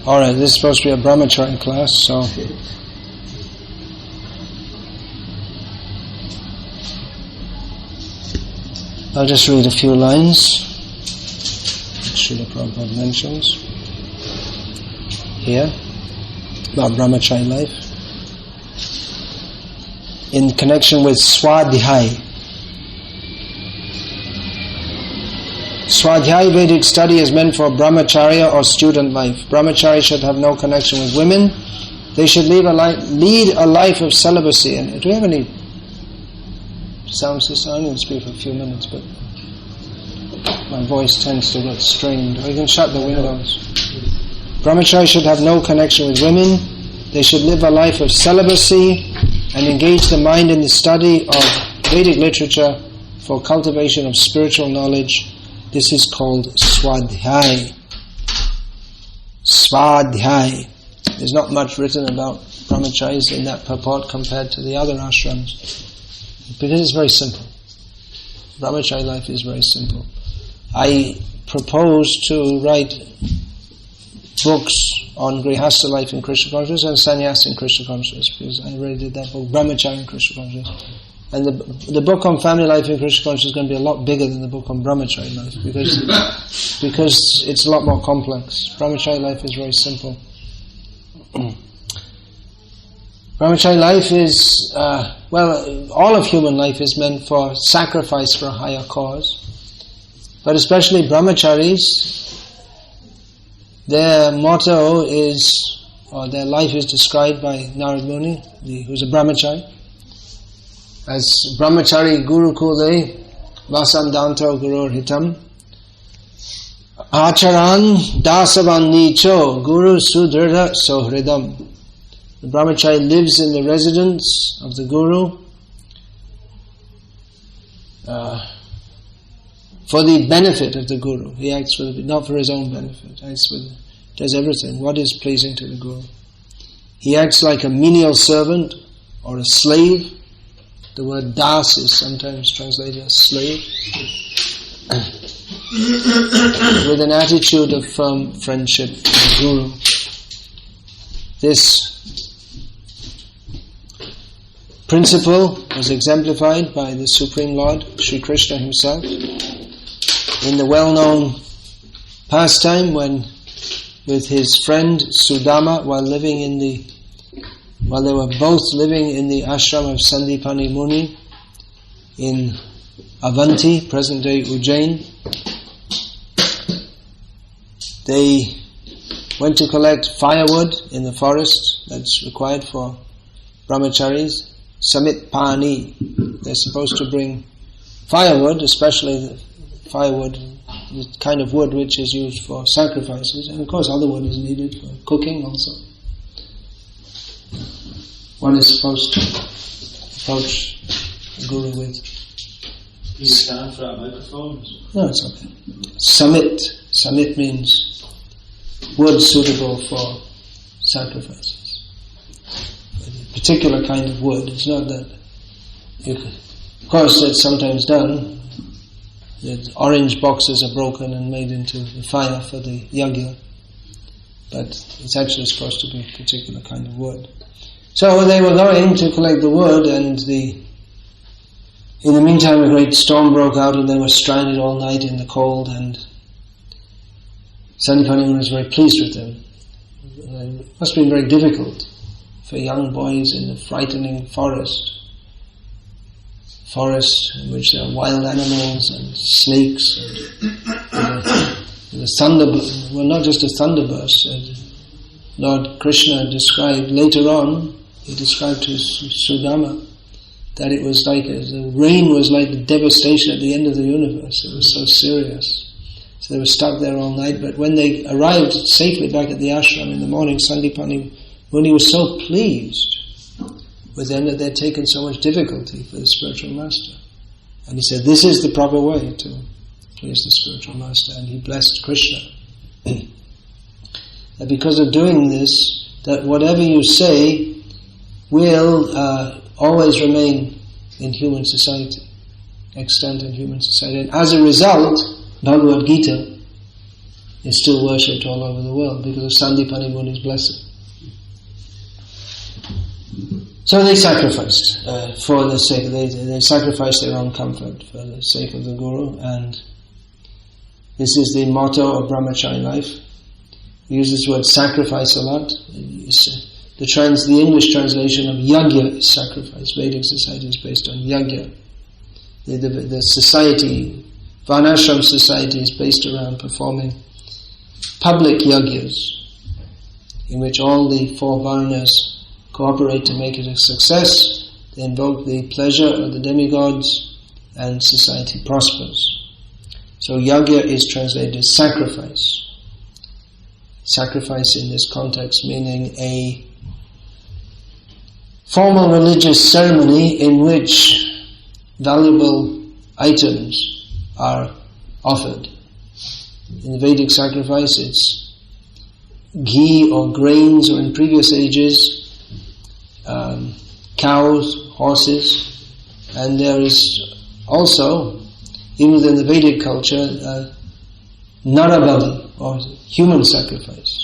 Alright, this is supposed to be a Brahmachari class, so I'll just read a few lines. Srila Prabhupada mentions here about Brahmachari life in connection with Swadhyay. Swadhyay Vedic study is meant for Brahmacharya or student life. Brahmachari should have no connection with women. They should lead a life of celibacy. And do we have any sound system? I'm going to speak for a few minutes, but my voice tends to get strained. Or you can shut the windows. Brahmachari should have no connection with women. They should live a life of celibacy and engage the mind in the study of Vedic literature for cultivation of spiritual knowledge. This is called Swadhyay. Swadhyay. There's not much written about brahmacharis in that purport compared to the other ashrams, because it's very simple. Brahmachari life is very simple. I propose to write books on Grihastha life in Krishna consciousness and sannyas in Krishna consciousness, because I already did that book, Brahmachari in Krishna consciousness. And the book on family life in Krishna consciousness is going to be a lot bigger than the book on Brahmachari life, because it's a lot more complex. Brahmachari life is very simple. Brahmachari life is, all of human life is meant for sacrifice for a higher cause. But especially brahmacharis, their motto is, or their life is described by Narad Muni, who's a brahmachari, as Brahmachari Guru Kule Vasandanto Gurur Hitam Acharan Dasavan Nicho Guru Sudrida Sohridam. The Brahmachari lives in the residence of the Guru for the benefit of the Guru. He acts not for his own benefit. Does everything. What is pleasing to the Guru? He acts like a menial servant or a slave. The word das is sometimes translated as slave. With an attitude of firm friendship with the Guru. This principle was exemplified by the Supreme Lord, Sri Krishna himself, in the well-known pastime when, with his friend Sudama, while they were both living in the ashram of Sandipani Muni in Avanti, present-day Ujjain, they went to collect firewood in the forest that's required for brahmacharis. Samit Pani. They're supposed to bring firewood, especially the firewood, the kind of wood which is used for sacrifices, and of course other wood is needed for cooking also. One is supposed to approach the Guru with. Can you stand for our microphones? No, it's okay. Samit. Samit means wood suitable for sacrifices. A particular kind of wood. It's not that you can. Of course, it's sometimes done. The orange boxes are broken and made into the fire for the yagya, but it's actually supposed to be a particular kind of wood. So they were going to collect the wood, and in the meantime a great storm broke out, and they were stranded all night in the cold, and Sandipani Muni was very pleased with them. It must have been very difficult for young boys in the frightening forest in which there are wild animals and snakes and the thunderburst. Well, not just a thunderburst. Lord Krishna described later on, he described to Sudama that it was like the rain was like the devastation at the end of the universe. It was so serious. So they were stuck there all night, but when they arrived safely back at the ashram in the morning, Sandipani Muni was so pleased with them that they'd taken so much difficulty for the spiritual master. And he said, this is the proper way to please the spiritual master, and he blessed Krishna. That because of doing this, that whatever you say will always remain in human society, extant in human society. And as a result, Bhagavad Gita is still worshipped all over the world because of Sandipani Muni's blessing. So they sacrificed for the sake. They sacrificed their own comfort for the sake of the Guru, and this is the motto of Brahmachari life. We use this word sacrifice a lot. The English translation of yajna is sacrifice. Vedic society is based on yajna. The society, Varnashram society, is based around performing public yajnas, in which all the 4 Varnas cooperate to make it a success. They invoke the pleasure of the demigods, and society prospers. So yajna is translated as sacrifice. Sacrifice in this context meaning a formal religious ceremony in which valuable items are offered. In the Vedic sacrifice, it's ghee or grains, or in previous ages, cows, horses, and there is also, even within the Vedic culture, narabali, or human sacrifice.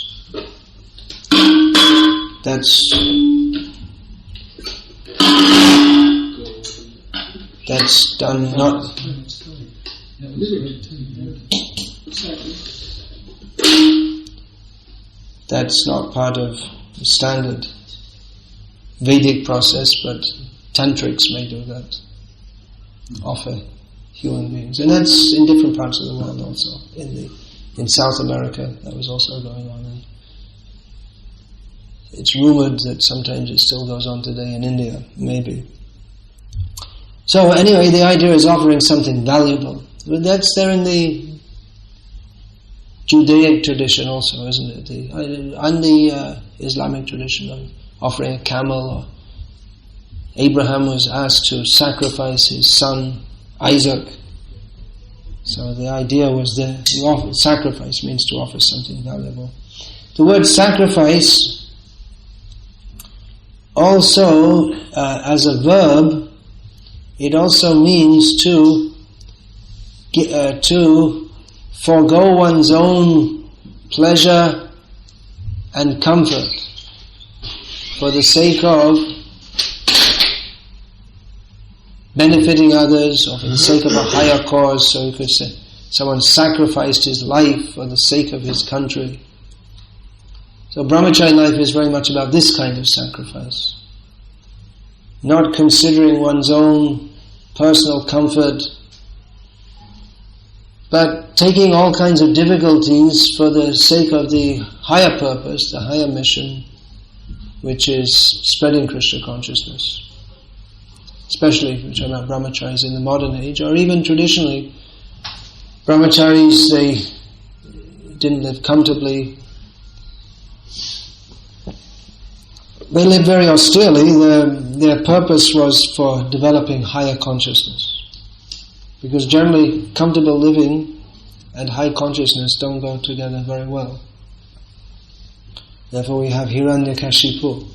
That's done not. That's not part of the standard Vedic process, but tantrics may do that. Offer human beings, and that's in different parts of the world also. In South America, that was also going on, and it's rumored that sometimes it still goes on today in India, maybe. So anyway, the idea is offering something valuable. But that's there in the Judaic tradition also, isn't it? And the Islamic tradition of offering a camel. Or Abraham was asked to sacrifice his son Isaac. So the idea was that sacrifice means to offer something valuable. The word sacrifice also, as a verb, it also means to forego one's own pleasure and comfort for the sake of benefiting others, or for the sake of a higher cause. So you could say someone sacrificed his life for the sake of his country. So Brahmachari life is very much about this kind of sacrifice. Not considering one's own personal comfort, but taking all kinds of difficulties for the sake of the higher purpose, the higher mission, which is spreading Krishna consciousness. Especially if we're talking about brahmacharis in the modern age, or even traditionally, brahmacharis, they didn't live comfortably. They lived very austerely. Their purpose was for developing higher consciousness. Because generally, comfortable living and high consciousness don't go together very well. Therefore we have Hiranyakashipu.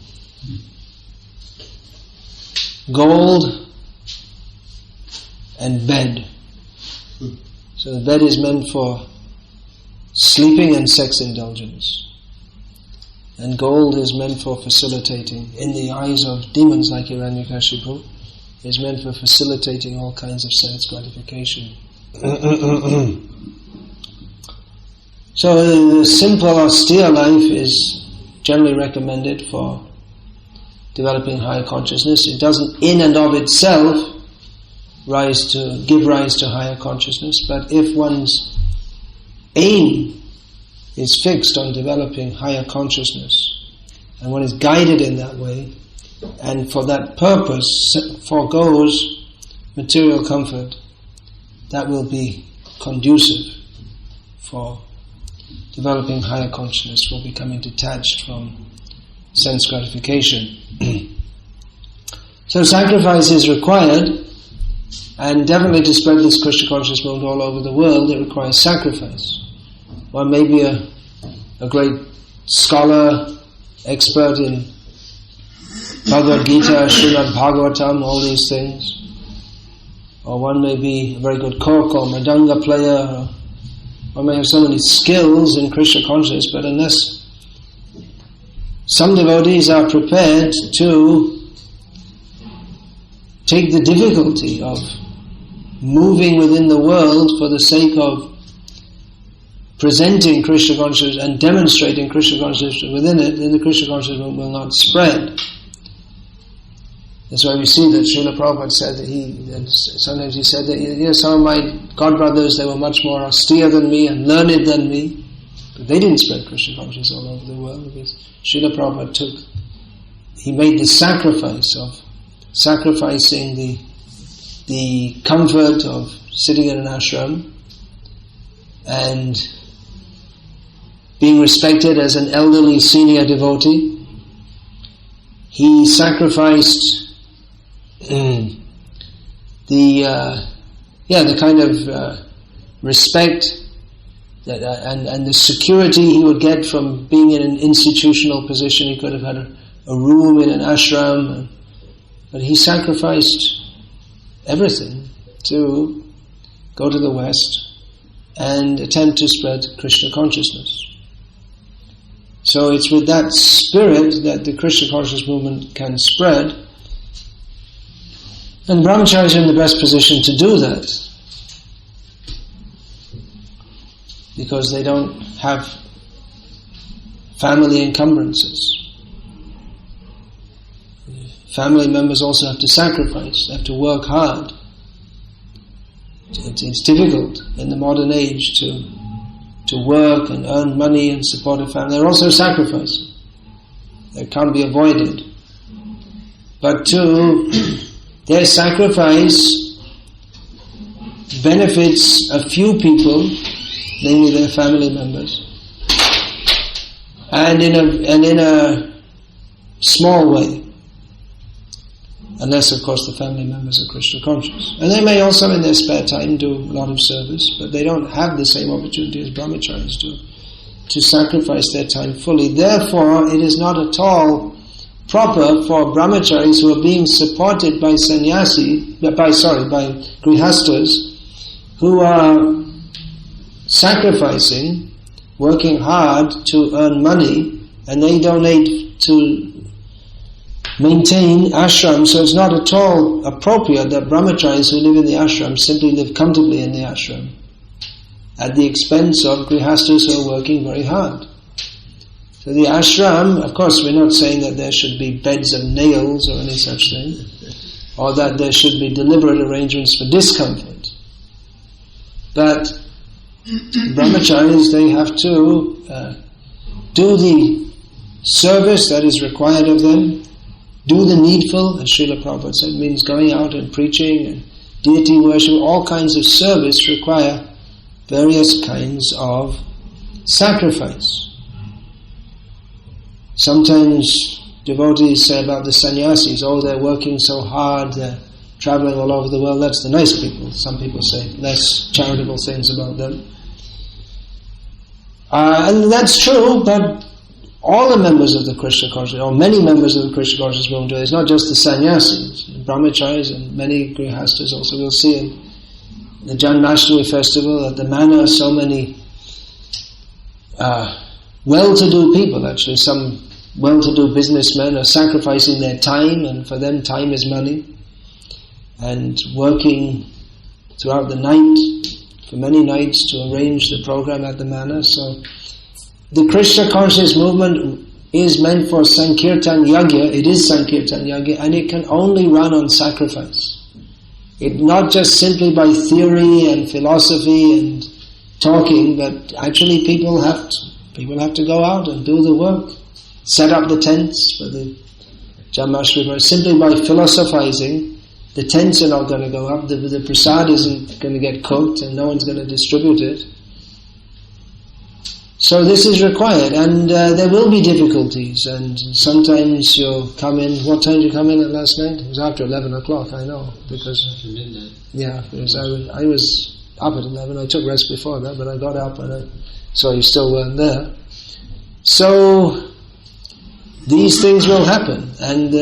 Gold and bed. So the bed is meant for sleeping and sex indulgence. And gold is meant for facilitating, in the eyes of demons like Hiranyakashipu, is meant for facilitating all kinds of sense gratification. So the simple austere life is generally recommended for developing higher consciousness. It doesn't in and of itself give rise to higher consciousness, but if one's aim is fixed on developing higher consciousness, and one is guided in that way, and for that purpose forgoes material comfort, that will be conducive for developing higher consciousness, for becoming detached from sense gratification. So sacrifice is required, and definitely to spread this Krishna conscious movement all over the world, it requires sacrifice. One may be a great scholar, expert in Bhagavad Gita, Srimad Bhagavatam, all these things. Or one may be a very good cork or madanga player, or one may have so many skills in Krishna consciousness, but unless some devotees are prepared to take the difficulty of moving within the world for the sake of presenting Krishna consciousness and demonstrating Krishna consciousness within it, then the Krishna consciousness will not spread. That's why we see that Srila Prabhupada said that sometimes he said that some of my godbrothers, they were much more austere than me and learned than me, but they didn't spread Krishna consciousness all over the world, because Srila Prabhupada he made the sacrifice of sacrificing the comfort of sitting in an ashram and being respected as an elderly senior devotee. He sacrificed the kind of respect that, and the security he would get from being in an institutional position. He could have had a room in an ashram, but he sacrificed everything to go to the West and attempt to spread Krishna consciousness. So it's with that spirit that the Krishna consciousness movement can spread. And Brahmachari is in the best position to do that, because they don't have family encumbrances. Family members also have to sacrifice, they have to work hard. It's difficult in the modern age to work and earn money and support a family. They're also sacrificing. That can't be avoided. But their sacrifice benefits a few people, namely their family members, and in a small way. Unless, of course, the family members are Krishna conscious. And they may also in their spare time do a lot of service, but they don't have the same opportunity as brahmacharis do to sacrifice their time fully. Therefore, it is not at all proper for brahmacharis who are being supported by by grihastas, who are sacrificing, working hard to earn money, and they donate to maintain ashram. So it's not at all appropriate that brahmacharis who live in the ashram simply live comfortably in the ashram at the expense of grihastas who are working very hard. So the ashram, of course, we're not saying that there should be beds of nails or any such thing, or that there should be deliberate arrangements for discomfort. But brahmacharis, they have to do the service that is required of them, do the needful, as Srila Prabhupada said, means going out and preaching and deity worship. All kinds of service require various kinds of sacrifice. Sometimes devotees say about the sannyasis, they're working so hard, they're traveling all over the world. That's the nice people. Some people say less charitable things about them. And that's true, but all the members of the Krishna consciousness, or many members of the Krishna consciousness movement, it's not just the sannyasis, brahmacharis and many grihastas also. We'll see in the Janmashtami festival at the manor so many well-to-do people, actually. Some well-to-do businessmen are sacrificing their time, and for them time is money, and working throughout the night, for many nights, to arrange the program at the manor. So the Krishna consciousness movement is meant for Sankirtan Yagya. It is Sankirtan Yagya, and it can only run on sacrifice. It not just simply by theory and philosophy and talking, but actually people have to go out and do the work, set up the tents for the Janmashtami. Simply by philosophizing, the tents are not going to go up, the prasad isn't going to get cooked, and no one's going to distribute it. So this is required, and there will be difficulties, and sometimes you'll come in. What time did you come in at last night? It was after 11 o'clock, I know, because midnight. Yeah, because I was up at 11. I took rest before that, but I got up and I saw you still weren't there. So these things will happen, and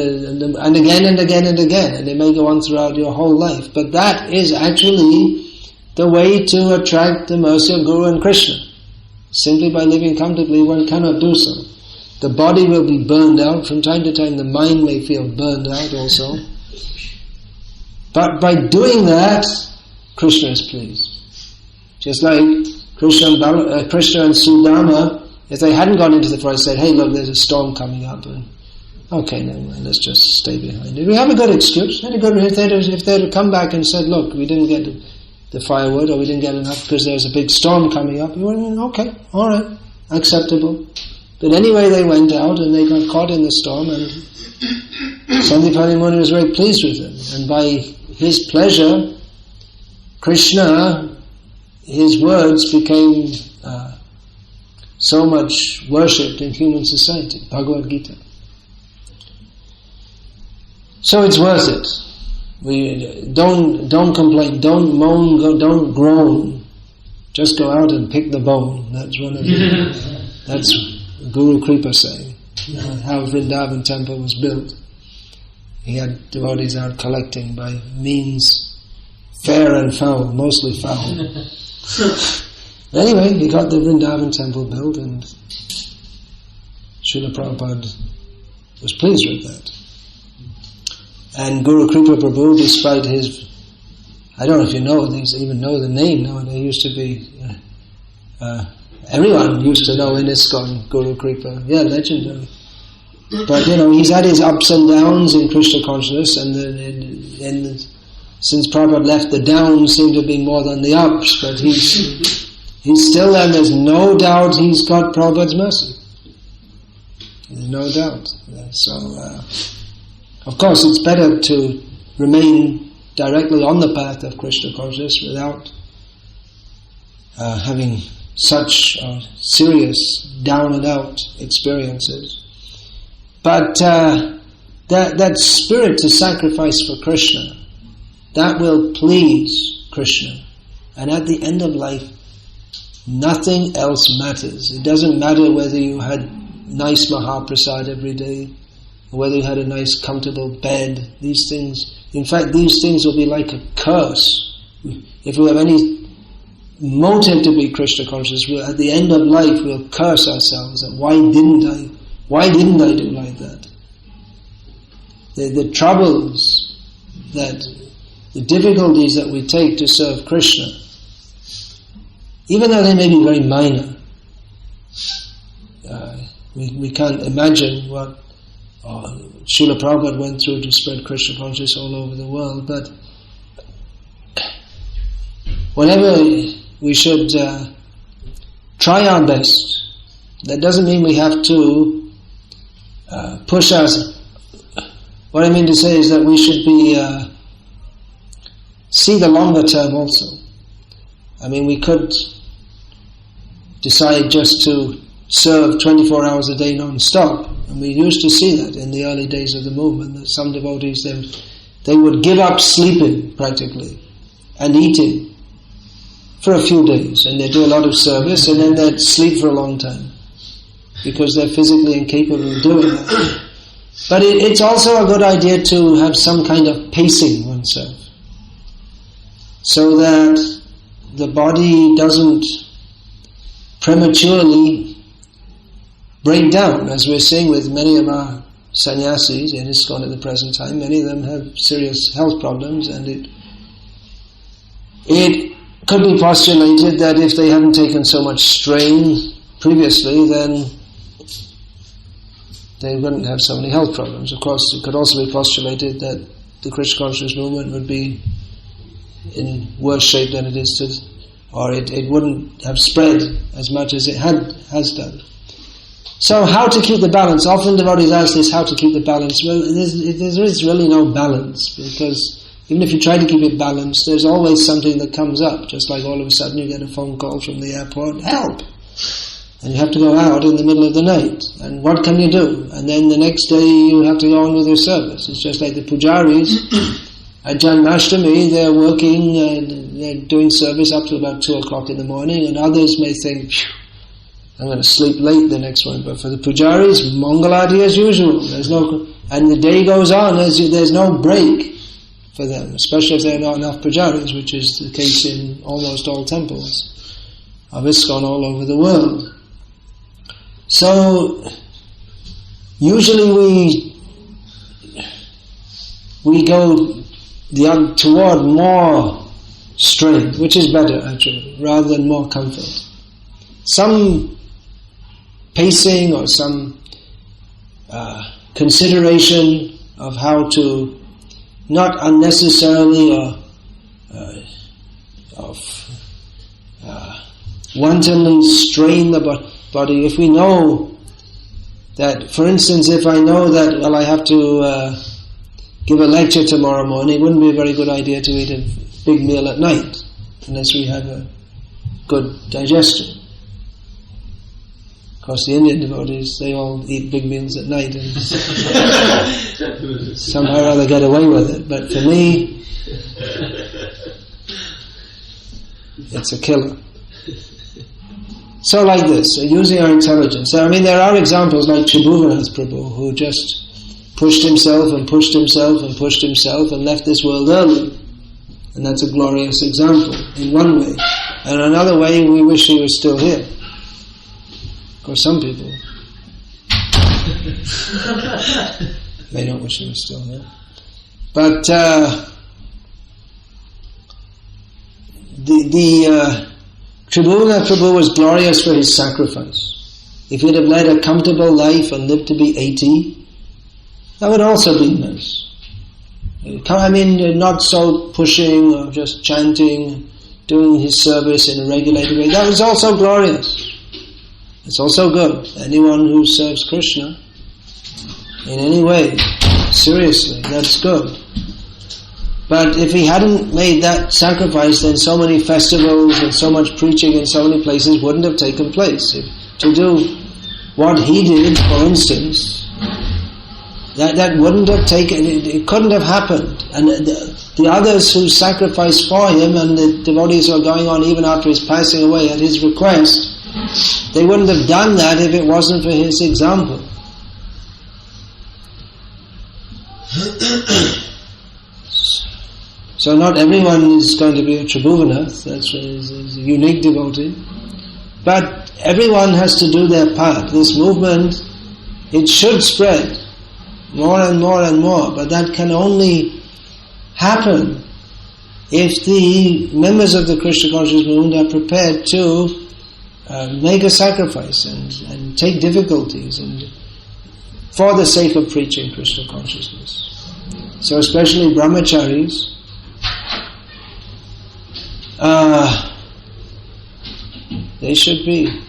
again and again and again, and they may go on throughout your whole life. But that is actually the way to attract the mercy of Guru and Krishna. Simply by living comfortably, one cannot do so. The body will be burned out. From time to time, the mind may feel burned out also. But by doing that, Krishna is pleased. Just like Krishna and Sudama, if they hadn't gone into the forest, said, "Hey, look, there's a storm coming up," and okay, never mind, let's just stay behind. We have a good excuse. If they had come back and said, "Look, we didn't get the firewood, or we didn't get enough because there's a big storm coming up," we would have been, okay, all right, acceptable. But anyway, they went out and they got caught in the storm, and Sandipani Muni was very pleased with them. And by his pleasure, Krishna, his words became so much worshipped in human society. Bhagavad Gita. So it's worth it. We don't complain, don't moan, don't groan. Just go out and pick the bone. That's one of that's Guru Kripa saying. How Vrindavan temple was built. He had devotees out collecting by means fair and foul, mostly foul. Anyway, he got the Vrindavan temple built, and Srila Prabhupada was pleased with that. And Guru Kripa Prabhu, despite his, I don't know if you know, even know the name now, there used to be, everyone used to know in ISKCON, Guru Kripa, yeah, legendary. But he's had his ups and downs in Krishna consciousness, and since Prabhupada left, the downs seem to be more than the ups, but he's still there, there's no doubt he's got Prabhupada's mercy. There's no doubt. So, of course, it's better to remain directly on the path of Krishna consciousness without having such serious down and out experiences. But that spirit to sacrifice for Krishna, that will please Krishna. And at the end of life, nothing else matters. It doesn't matter whether you had nice Mahaprasad every day, or whether you had a nice comfortable bed. These things, in fact, these things will be like a curse. If we have any motive to be Krishna conscious, at the end of life we'll curse ourselves. That why didn't I do like that? The troubles, the difficulties that we take to serve Krishna, even though they may be very minor, we can't imagine what Srila Prabhupada went through to spread Krishna consciousness all over the world. But whatever, we should try our best. That doesn't mean we have to push us. What I mean to say is that we should be see the longer term also. I mean, we could decide just to serve 24 hours a day non-stop. And we used to see that in the early days of the movement, that some devotees, they would give up sleeping practically and eating for a few days, and they'd do a lot of service, and then they'd sleep for a long time because they're physically incapable of doing that. But it's also a good idea to have some kind of pacing oneself, so that the body doesn't prematurely break down, as we're seeing with many of our sannyasis in ISKCON at the present time. Many of them have serious health problems, and it could be postulated that if they haven't taken so much strain previously, then they wouldn't have so many health problems. Of course, it could also be postulated that the Krishna consciousness movement would be in worse shape than it is today, or it wouldn't have spread as much as it has done. So how to keep the balance? Often devotees ask this, how to keep the balance? Well, there is really no balance, because even if you try to keep it balanced, there's always something that comes up. Just like all of a sudden you get a phone call from the airport, help! And you have to go out in the middle of the night. And what can you do? And then the next day you have to go on with your service. It's just like the pujaris at Janmashtami, they're working, they're doing service up to about 2 o'clock in the morning, and others may think, I'm going to sleep late the next one. But for the pujaris, Mangalati as usual. And the day goes on, there's no break for them, especially if there are not enough pujaris, which is the case in almost all temples of ISKCON all over the world. So usually we go toward more strength, which is better actually, rather than more comfort. Some pacing or some consideration of how to not unnecessarily wantonly strain the body. If we know that, for instance, if I know that, well, I have to give a lecture tomorrow morning, it wouldn't be a very good idea to eat a big meal at night, unless we have a good digestion. Of course, the Indian devotees, they all eat big meals at night and somehow or other get away with it. But for me, it's a killer. So like this, using our intelligence. I mean, there are examples like Tribhuvanath Prabhu, who just pushed himself and pushed himself and pushed himself and left this world early. And that's a glorious example, in one way. And another way, we wish he was still here. Of course, some people they don't wish he was still here. But the Tribhuvanath Prabhu was glorious for his sacrifice. If he'd have led a comfortable life and lived to be 80, that would also be nice. I mean, not so pushing or just chanting, doing his service in a regulated way. That was also glorious. It's also good. Anyone who serves Krishna in any way, seriously, that's good. But if he hadn't made that sacrifice, then so many festivals and so much preaching in so many places wouldn't have taken place. To do what he did, for instance, that wouldn't have taken, it couldn't have happened. And the others who sacrificed for him, and the devotees who are going on even after his passing away at his request, they wouldn't have done that if it wasn't for his example. So not everyone is going to be a Tribhuvanath, that's a unique devotee. But everyone has to do their part. This movement, it should spread more and more and more, but that can only happen if the members of the Krishna consciousness movement are prepared to make a sacrifice and take difficulties and for the sake of preaching Krishna consciousness. So especially Brahmacharis, they should be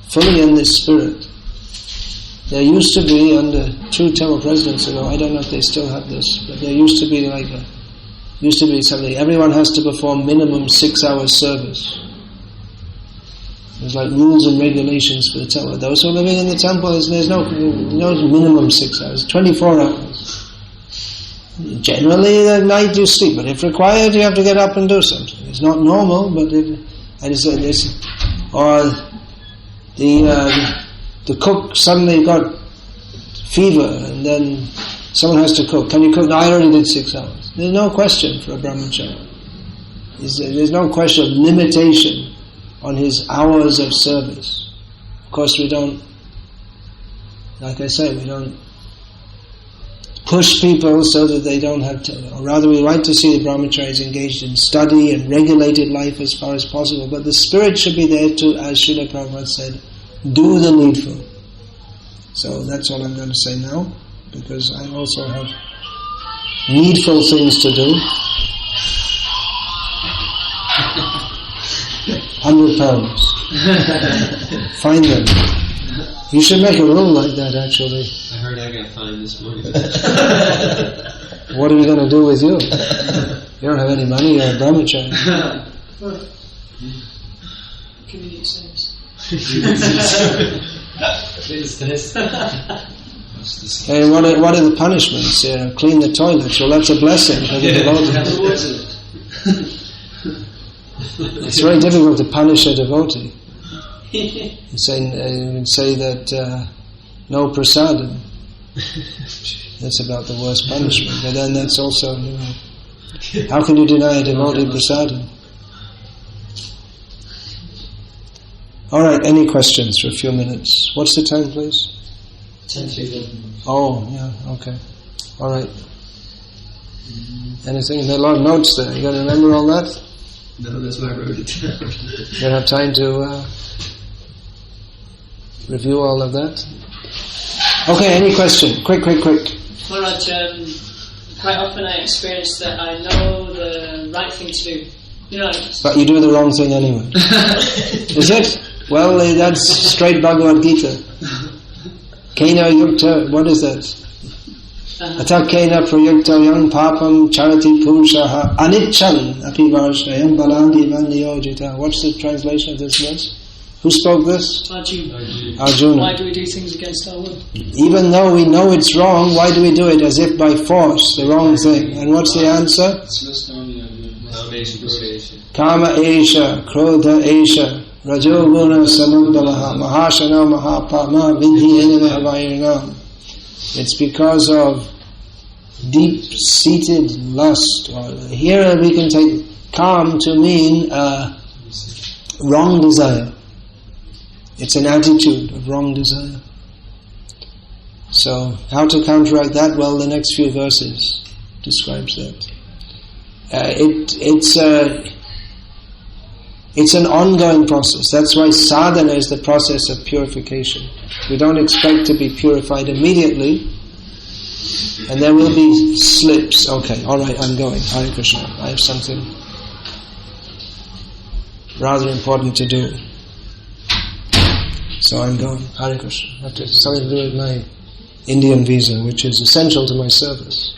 fully in this spirit. There used to be, under two temple presidents ago, I don't know if they still have this, but there used to be something, everyone has to perform minimum 6 hours service. There's like rules and regulations for the temple. Those who are living in the temple, there's no minimum 6 hours, 24 hours. Generally at night you sleep, but if required you have to get up and do something. It's not normal, but the cook suddenly got fever and then someone has to cook. Can you cook? No, I already did 6 hours. There's no question for a brahmachari. There's no question of limitation on his hours of service. Of course we don't, like I say, we don't push people so that they don't have to, or rather we like to see the brahmacharis engaged in study and regulated life as far as possible, but the spirit should be there to, as Srila Prabhupada said, do the needful. So that's all I'm going to say now, because I also have needful things to do. 100 pounds. Find them. You should make a rule like that, actually. I heard I got fined this morning. What are we going to do with you? You don't have any money, you're a brahmachari. Community service. Hey, what are the punishments? Clean the toilets. Well, that's a blessing for the devotee. It's very difficult to punish a devotee. You say that no prasadam. That's about the worst punishment. But then that's also, how can you deny a devotee prasadam? Alright, any questions for a few minutes? What's the time, please? 10:11. Oh, yeah, okay. Alright. Anything? There are a lot of notes there. You got to remember all that? No, that's why I wrote it down. You don't have time to review all of that? Okay, any question? Quick. Maharaj, quite often I experience that I know the right thing to do. But you do the wrong thing anyway. Is it? Well, that's straight Bhagavad Gita. Kena yukta, what is that? Atak kena prayukta yang papam charati purushaha anichan api varshayam balandi vandiyojita. What's the translation of this verse? Who spoke this? Arjuna. Why do we do things against our will? Even though we know it's wrong, why do we do it as if by force, the wrong thing? And what's the answer? Kama esha, krodha esha, rajoguna samudbalaha, mahashana mahapama vidhi enamahavayanam. It's because of deep-seated lust. Or here we can take kam to mean wrong desire. It's an attitude of wrong desire. So, how to counteract that? Well, the next few verses describes that. It's an ongoing process. That's why sadhana is the process of purification. We don't expect to be purified immediately, and there will be slips. Okay, alright, I'm going. Hare Krishna. I have something rather important to do. So I'm going. Hare Krishna. I have something to do with my Indian visa, which is essential to my service.